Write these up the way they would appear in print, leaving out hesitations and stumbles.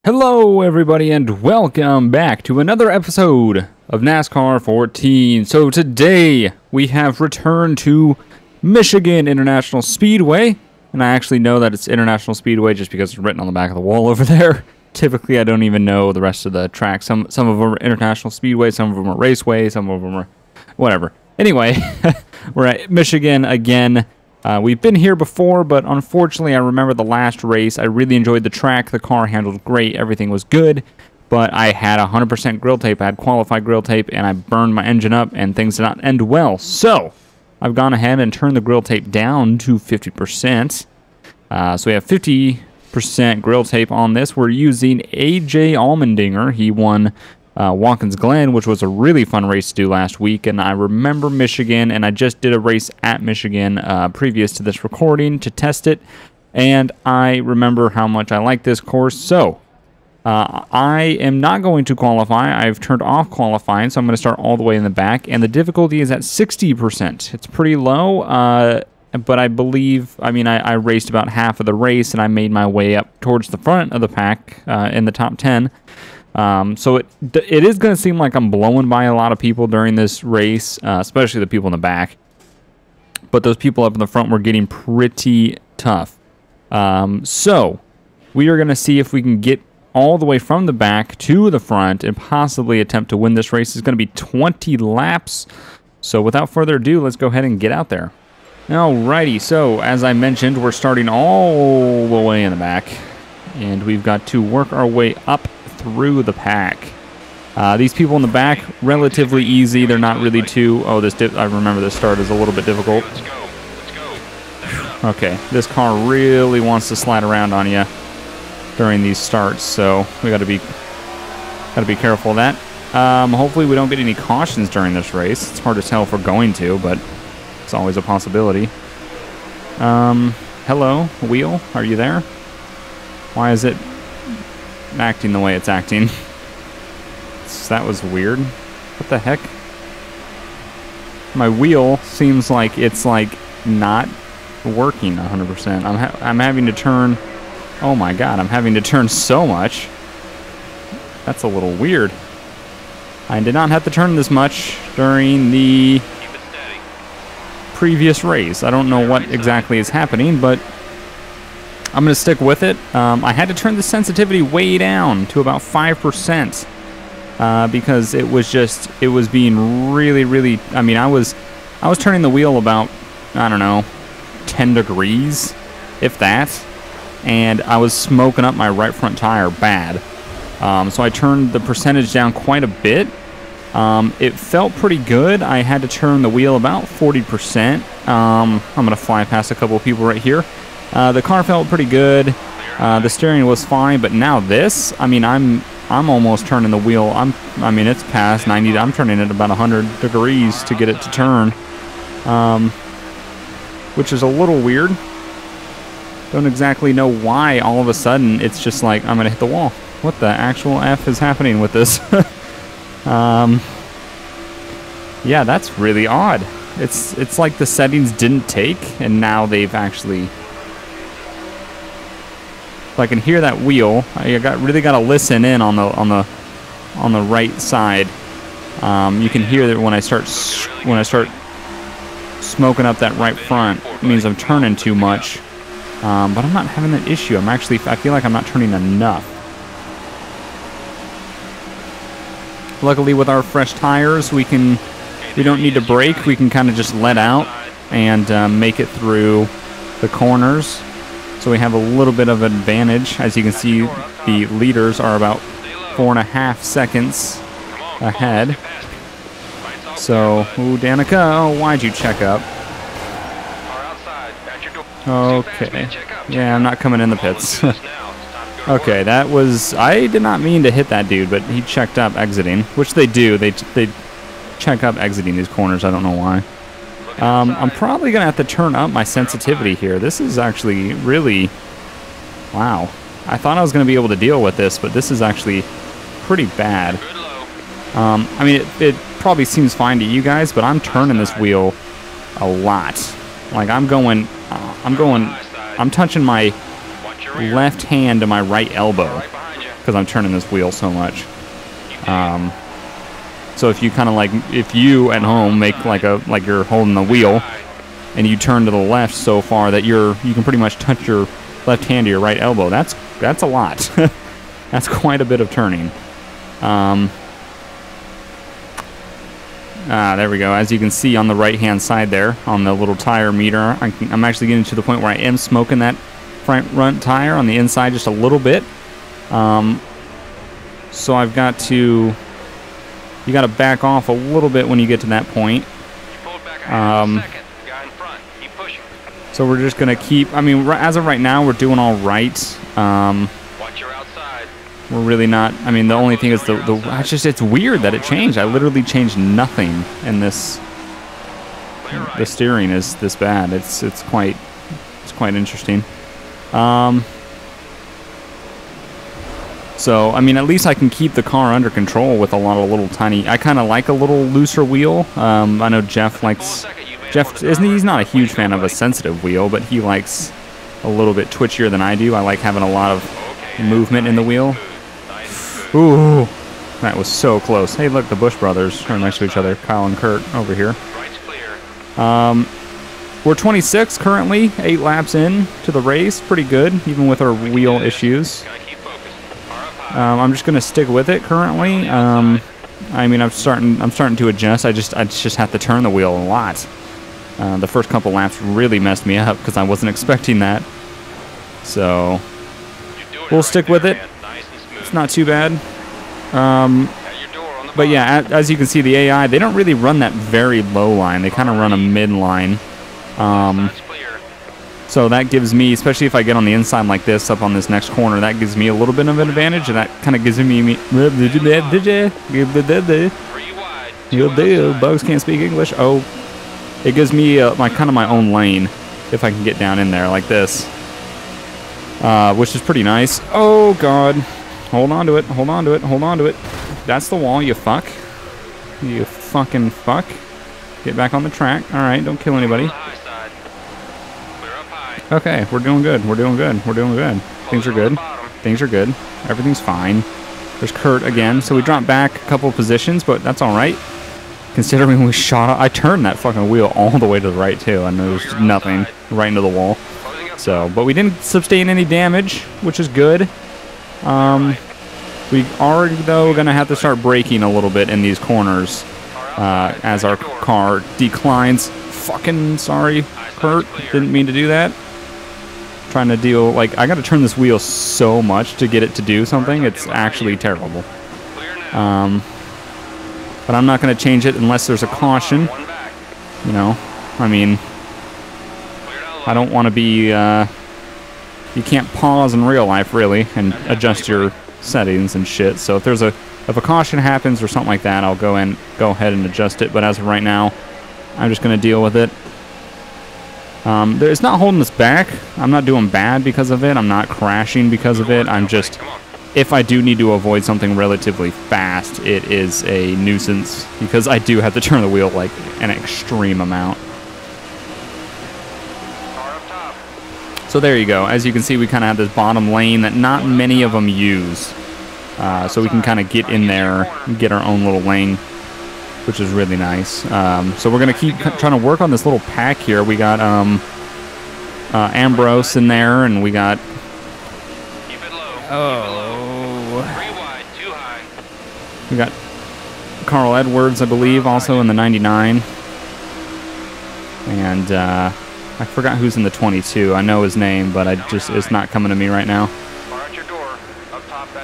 Hello everybody and welcome back to another episode of NASCAR 14. So today we have returned to Michigan International Speedway, and I actually know that it's International Speedway just because it's written on the back of the wall over there. Typically I don't even know the rest of the tracks. Some of them are International Speedway, some of them are Raceway, some of them are whatever. Anyway, we're at Michigan again. We've been here before, but unfortunately I remember the last race. I really enjoyed the track. The car handled great. Everything was good, but I had 100% grill tape. I had qualified grill tape, and I burned my engine up, and things did not end well. So I've gone ahead and turned the grill tape down to 50%. So we have 50% grill tape on this. We're using AJ Allmendinger. He won Watkins Glen, which was a really fun race to do last week, and I remember Michigan, and I just did a race at Michigan previous to this recording to test it, and I remember how much I like this course. So I am not going to qualify. I've turned off qualifying, so I'm going to start all the way in the back, and the difficulty is at 60%. It's pretty low, but I believe, I raced about half of the race, and I made my way up towards the front of the pack in the top 10. So it is going to seem like I'm blowing by a lot of people during this race, especially the people in the back. But those people up in the front were getting pretty tough. So we are going to see if we can get all the way from the back to the front and possibly attempt to win this race. It's going to be 20 laps. So without further ado, let's go ahead and get out there. Alrighty, so as I mentioned, we're starting all the way in the back, and we've got to work our way up through the pack. These people in the back, relatively easy. They're not really too... Oh, I remember this start is a little bit difficult. Okay, this car really wants to slide around on you during these starts, so we gotta be careful of that. Hopefully we don't get any cautions during this race. It's hard to tell if we're going to, but it's always a possibility. Hello, wheel, are you there? Why is it acting the way it's acting? That was weird. What the heck? My wheel seems like it's not working 100%. I'm having to turn. Oh my god, I'm having to turn so much. That's a little weird. I did not have to turn this much during the previous race. I don't know what exactly is happening, but I'm going to stick with it. I had to turn the sensitivity way down to about 5% because it was being really, I was turning the wheel about, I don't know, 10 degrees, if that, and I was smoking up my right front tire bad. So I turned the percentage down quite a bit. It felt pretty good. I had to turn the wheel about 40%. I'm going to fly past a couple of people right here. The car felt pretty good. The steering was fine, but now this, I'm almost turning the wheel. It's past 90. I'm turning it about 100 degrees to get it to turn, which is a little weird. Don't exactly know why all of a sudden it's just like I'm gonna hit the wall. What the actual F is happening with this? Yeah, that's really odd. It's like the settings didn't take, and now they've actually. So I can hear that wheel. I really got to listen in on the right side. You can hear that when I start smoking up that right front. It means I'm turning too much. But I'm not having that issue. I feel like I'm not turning enough. Luckily, with our fresh tires, we don't need to brake. We can kind of just let out and make it through the corners. So we have a little bit of advantage. As you can see, the leaders are about 4.5 seconds ahead. So, ooh, Danica, why'd you check up? Okay. Yeah, I'm not coming in the pits. Okay, that was... I did not mean to hit that dude, but he checked up exiting, which they do. They check up exiting these corners. I don't know why. I'm probably going to have to turn up my sensitivity here. This is actually really... Wow. I thought I was going to be able to deal with this, but this is actually pretty bad. It probably seems fine to you guys, but I'm turning this wheel a lot. Like, I'm touching my left hand to my right elbow. because I'm turning this wheel so much. So if you kind of like, if you at home make like you're holding the wheel and you turn to the left so far that you can pretty much touch your left hand to your right elbow. That's a lot. That's quite a bit of turning. There we go. As you can see on the right hand side there on the little tire meter, I'm actually getting to the point where I am smoking that front tire on the inside just a little bit. So I've got to, you got to back off a little bit when you get to that point. So we're just gonna keep, I mean, as of right now, we're doing all right. We're really not, I mean, the only thing is it's weird that it changed. I literally changed nothing, and the steering is this bad. It's quite interesting. So, I mean, at least I can keep the car under control with a lot of little tiny, I kind of like a little looser wheel. I know Jeff likes, he's not a huge fan of a sensitive wheel, but he likes a little bit twitchier than I do. I like having a lot of movement in the wheel. Ooh, that was so close. Hey, look, the Bush brothers are next to each other. Kyle and Kurt over here. We're 26 currently, 8 laps in to the race. Pretty good, even with our wheel issues. I'm just gonna stick with it currently. I mean, I'm starting to adjust. I just have to turn the wheel a lot. The first couple laps really messed me up because I wasn't expecting that. So we'll stick with it. It's not too bad. But yeah, as you can see, the AI, they don't really run that very low line. They kind of run a mid line. So that gives me, especially if I get on the inside like this, up on this next corner, that gives me a little bit of an advantage, and that kind of gives me Bugs can't speak English. Oh, it gives me my own lane if I can get down in there like this, which is pretty nice. Oh God, hold on to it, hold on to it, hold on to it. That's the wall, you fuck, you fucking fuck. Get back on the track. All right, don't kill anybody. Okay, we're doing good. We're doing good. We're doing good. Things are good. Things are good. Everything's fine. There's Kurt again. So we dropped back a couple of positions, but that's all right. Considering we shot, I turned that fucking wheel all the way to the right too, and there was nothing right into the wall. So, but we didn't sustain any damage, which is good. We are though gonna have to start braking a little bit in these corners as our car declines. Fucking sorry, Kurt. Didn't mean to do that. Trying to deal, like, I got to turn this wheel so much to get it to do something. It's actually terrible. But I'm not going to change it unless there's a caution. You know, I mean, I don't want to be, you can't pause in real life, really, and adjust your settings and shit. So if a caution happens or something like that, I'll go ahead and adjust it. But as of right now, I'm just going to deal with it. It's not holding us back. I'm not doing bad because of it. I'm not crashing because of it. I'm just, if I do need to avoid something relatively fast, it is a nuisance because I do have to turn the wheel like an extreme amount. So there you go. As you can see, we kind of have this bottom lane that not many of them use. So we can kind of get in there and get our own little lane, which is really nice. So we're going to keep trying to work on this little pack here. We got Ambrose in there, and we got... We got Carl Edwards, I believe, also in the 99. And I forgot who's in the 22. I know his name, but it's not coming to me right now.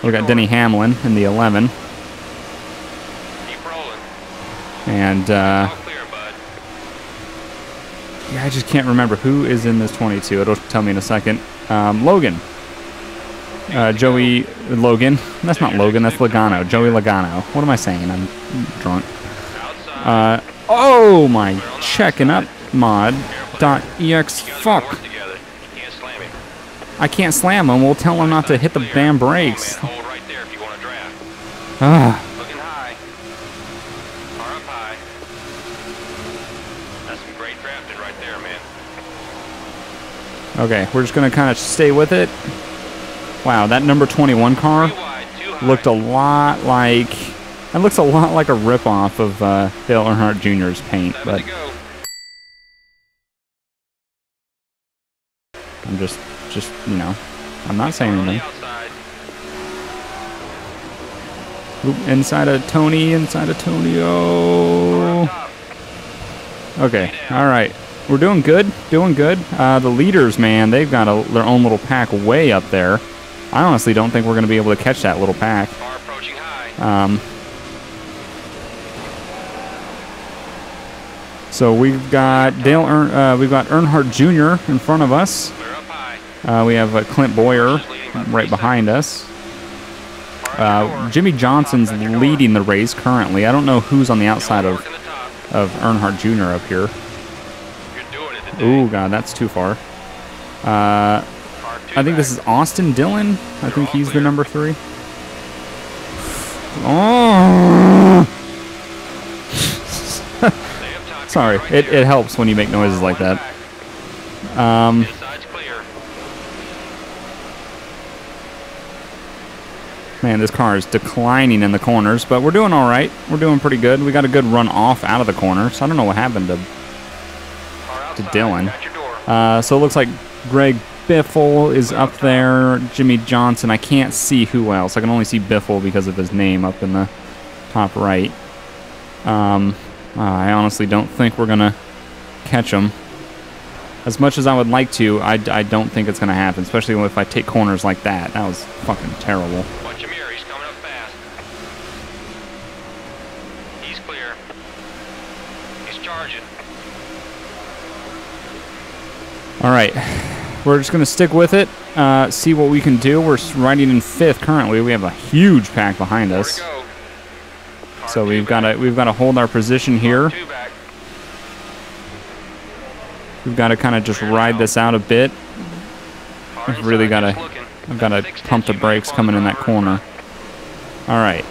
We got Denny Hamlin in the 11. And, yeah, I just can't remember who is in this 22. It'll tell me in a second. Logan. Joey Logan. That's not Logan, that's Logano. Joey Logano. What am I saying? I'm drunk. Oh my, checking up mod.ex. Fuck. I can't slam him. We'll tell him not to hit the damn brakes. Ah. Okay, we're just going to kind of stay with it. Wow, that number 21 car looked a lot like... It looks a lot like a ripoff of Dale Earnhardt Jr.'s paint, but... I'm just, you know, I'm not saying anything. Oop, inside of Tony, oh. Okay, alright. We're doing good, The leaders, man, they've got their own little pack way up there. I honestly don't think we're going to be able to catch that little pack. So we've got we've got Earnhardt Jr. in front of us. We have Clint Boyer right behind us. Jimmy Johnson's leading the race currently. I don't know who's on the outside of Earnhardt Jr. up here. Ooh, God, that's too far. I think this is Austin Dillon. I think he's the number 3. Oh! Sorry, it helps when you make noises like that. Man, this car is declining in the corners, but we're doing all right. We're doing pretty good. We got a good run off out of the corners. I don't know what happened to Dylan. So it looks like Greg Biffle is up there. Jimmy Johnson. I can't see who else. I can only see Biffle because of his name up in the top right. I honestly don't think we're going to catch him. As much as I would like to, I don't think it's going to happen, especially if I take corners like that. That was fucking terrible. Watch him here. He's coming up fast. He's clear. He's charging. All right. We're just going to stick with it, see what we can do. We're riding in 5th currently. We have a huge pack behind us. So we've got to hold our position here. We've got to kind of just ride this out a bit. I've got to pump the brakes coming in that corner. All right.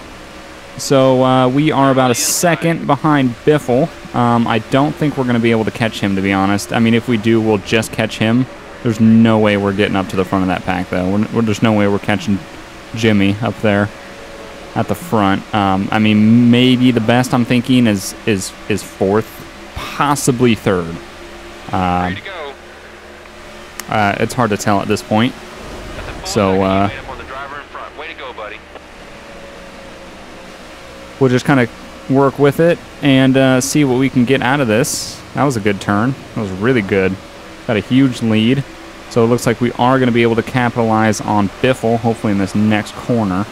So we are about a second behind Biffle. I don't think we're going to be able to catch him, to be honest. I mean, if we do, we'll just catch him. There's no way we're getting up to the front of that pack, though. There's no way we're catching Jimmy up there at the front. I mean, maybe the best I'm thinking is 4th, possibly 3rd. It's hard to tell at this point. So we'll just kind of work with it and see what we can get out of this. That was a good turn. That was really good. Got a huge lead. So it looks like we are going to be able to capitalize on Biffle, hopefully in this next corner.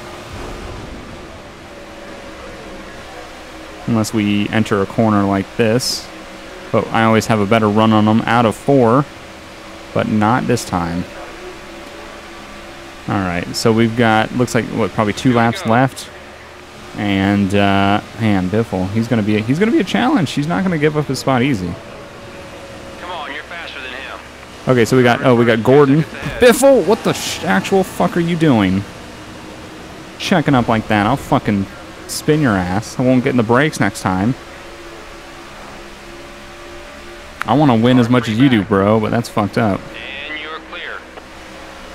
Unless we enter a corner like this. But I always have a better run on them out of 4. But not this time. Alright, so we've got, looks like, what, probably 2 laps left. And, man, Biffle, he's gonna be a challenge. He's not gonna give up his spot easy. Come on, you're faster than him. Okay, so we got Gordon. Biffle, what the actual fuck are you doing? Checking up like that, I'll fucking spin your ass. I won't get in the brakes next time. I want to win as much as you do, bro, but that's fucked up. And you're clear.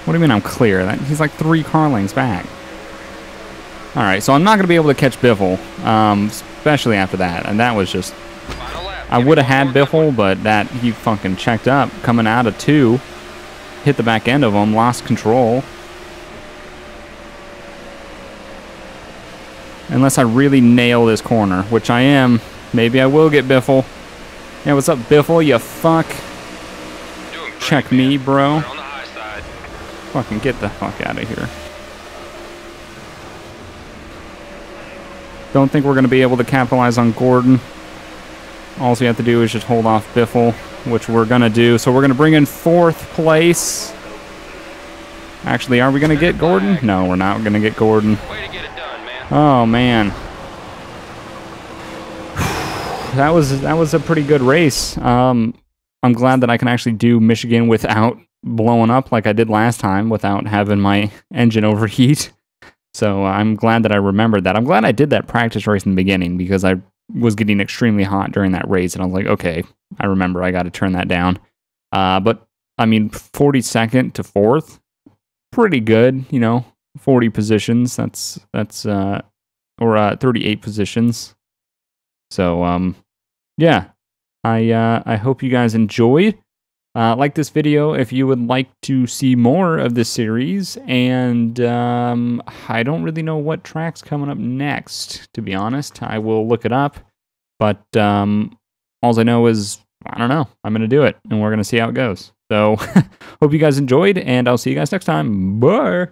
What do you mean I'm clear? He's like 3 car lengths back. Alright, so I'm not going to be able to catch Biffle, especially after that. And that was just... I would have had Biffle, but that he fucking checked up coming out of 2. Hit the back end of him, lost control. Unless I really nail this corner, which I am. Maybe I will get Biffle. Yeah, what's up, Biffle, you fuck? Check me, bro. Fucking get the fuck out of here. Don't think we're going to be able to capitalize on Gordon. All we have to do is just hold off Biffle, which we're going to do. So we're going to bring in 4th place. Actually, are we going to get Gordon? No, we're not going to get Gordon. Oh, man. That was a pretty good race. I'm glad that I can actually do Michigan without blowing up like I did last time, without having my engine overheat. So I'm glad that I remembered that. I'm glad I did that practice race in the beginning because I was getting extremely hot during that race, and I was like, okay, I remember I got to turn that down. But I mean, 42nd to 4th, pretty good, you know. 40 positions. That's or 38 positions. So yeah, I hope you guys enjoyed. Like this video if you would like to see more of this series, and I don't really know what track's coming up next, to be honest. I will look it up, but all I know is, I don't know, I'm going to do it, and we're going to see how it goes. So, hope you guys enjoyed, and I'll see you guys next time. Bye!